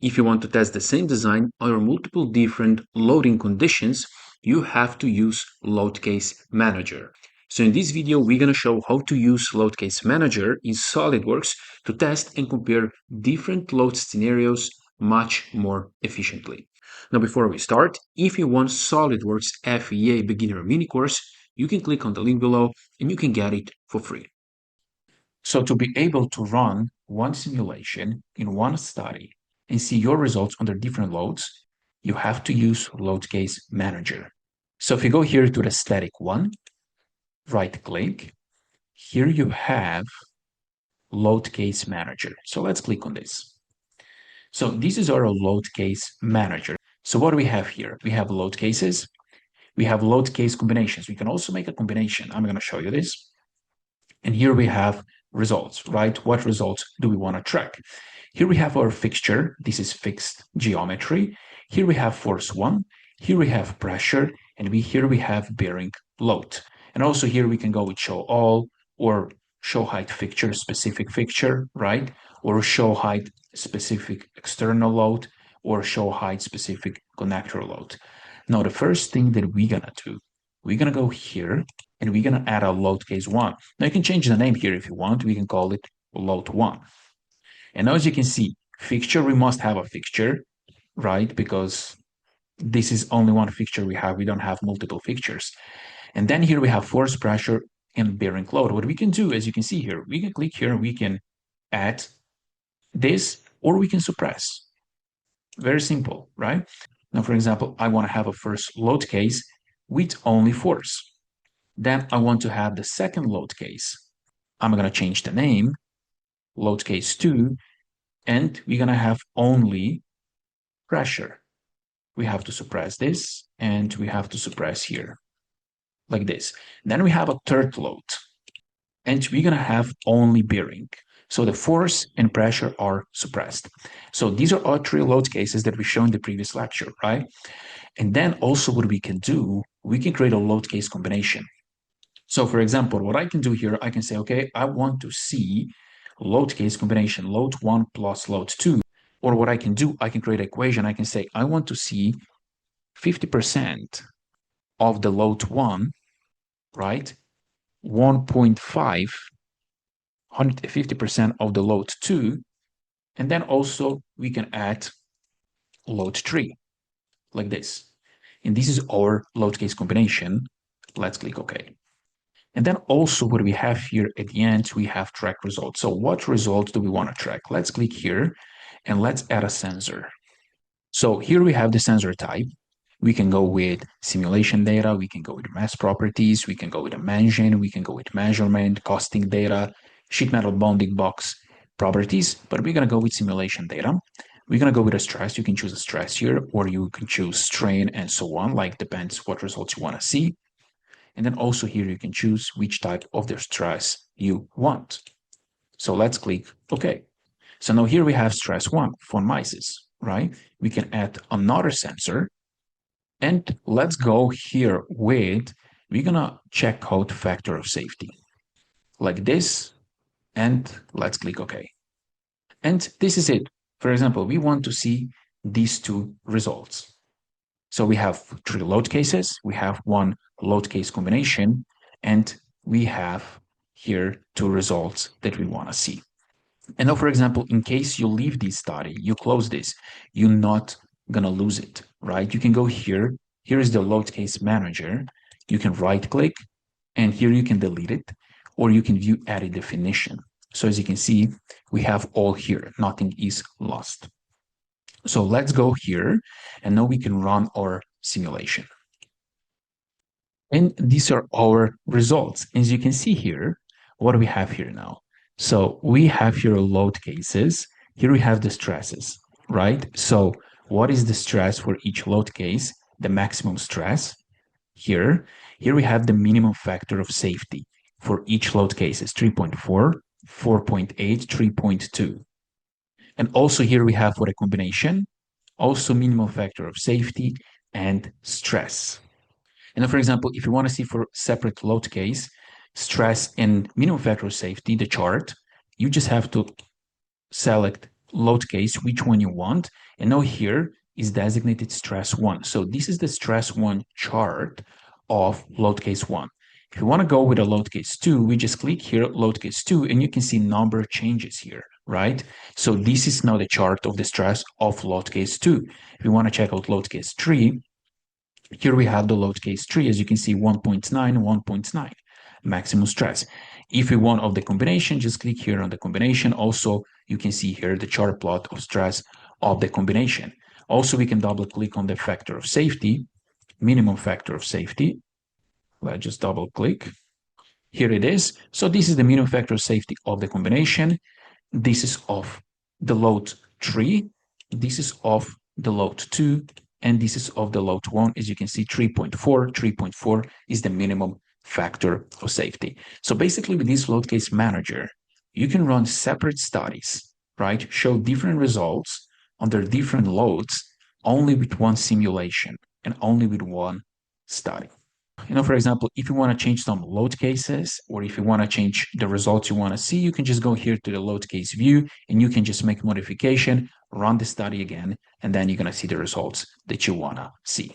If you want to test the same design or multiple different loading conditions, you have to use Load Case Manager. So in this video, we're going to show how to use Load Case Manager in SOLIDWORKS to test and compare different load scenarios much more efficiently. Now, before we start, if you want SOLIDWORKS FEA beginner mini course, you can click on the link below and you can get it for free. So to be able to run one simulation in one study and see your results under different loads, you have to use Load Case Manager. So if you go here to the static one, right click, here you have Load Case Manager. So let's click on this. So this is our Load Case Manager. So what do we have here? We have load cases, we have load case combinations. We can also make a combination. I'm going to show you this. And here we have results, right? What results do we want to track? Here we have our fixture. This is fixed geometry. Here we have force 1. Here we have pressure. And here we have bearing load. And also here we can go with show all or show height fixture, specific fixture, right? Or show height specific external load or show height specific connector load. Now, the first thing that we're going to do, we're going to go here and we're going to add a load case 1. Now you can change the name here if you want. We can call it load 1. And now as you can see, fixture, we must have a fixture, right? Because this is only one fixture we have. We don't have multiple fixtures. And then here we have force, pressure, and bearing load. What we can do, as you can see here, we can click here and we can add this or we can suppress. Very simple, right? Now, for example, I want to have a first load case with only force. Then I want to have the second load case. I'm going to change the name, load case 2, and we're going to have only pressure. We have to suppress this, and we have to suppress here, like this. Then we have a third load, and we're going to have only bearing. So the force and pressure are suppressed. So these are all 3 load cases that we showed in the previous lecture, right? And then also what we can do, we can create a load case combination. So for example, what I can do here, I can say, okay, I want to see load case combination, load 1 plus load 2. Or what I can do, I can create an equation. I can say, I want to see 50% of the load 1, right? 1.5, 150% of the load 2. And then also we can add load 3, like this. And this is our load case combination. Let's click OK. And then also what we have here at the end, we have track results. So what results do we want to track? Let's click here and let's add a sensor. So here we have the sensor type. We can go with simulation data. We can go with mass properties. We can go with dimension. We can go with measurement, costing data, sheet metal bonding box properties, but we're going to go with simulation data. We're going to go with a stress. You can choose a stress here, or you can choose strain and so on, like depends what results you want to see. And then also here you can choose which type of the stress you want. So let's click OK. So now here we have stress 1, von Mises, right? We can add another sensor. And let's go here with, we're going to check out factor of safety. Like this. And let's click OK. And this is it. For example, we want to see these 2 results. So we have 3 load cases, we have 1 load case combination, and we have here 2 results that we want to see. And now, for example, in case you leave this study, you close this, you're not going to lose it, right? You can go here. Here is the load case manager. You can right click, and here you can delete it, or you can view edit definition. So as you can see, we have all here. Nothing is lost. So let's go here, and now we can run our simulation. And these are our results. As you can see here, what do we have here now? So we have here load cases. Here we have the stresses, right? So what is the stress for each load case? The maximum stress here. Here we have the minimum factor of safety for each load case is 3.4, 4.8, 3.2. And also here we have for a combination, also minimum factor of safety and stress. And then, for example, if you want to see for separate load case, stress and minimum factor of safety, the chart, you just have to select load case, which one you want. And now here is designated stress 1. So this is the stress 1 chart of load case 1. If you want to go with a load case 2, we just click here, load case 2, and you can see number changes here, right? So this is now the chart of the stress of load case 2. If you want to check out load case 3, here we have the load case 3, as you can see, 1.9, 1.9, maximum stress. If you want of the combination, just click here on the combination. Also, you can see here the chart plot of stress of the combination. Also, we can double click on the factor of safety, minimum factor of safety. Let's just double click. Here it is. So this is the minimum factor of safety of the combination. This is of the load 3. This is of the load 2. And this is of the load 1. As you can see, 3.4. 3.4 is the minimum factor of safety. So basically, with this load case manager, you can run separate studies, right? Show different results under different loads only with one simulation and only with one study. For example, if you want to change some load cases, or if you want to change the results you want to see, you can just go here to the load case view and you can just make modification, run the study again, and then you're going to see the results that you want to see.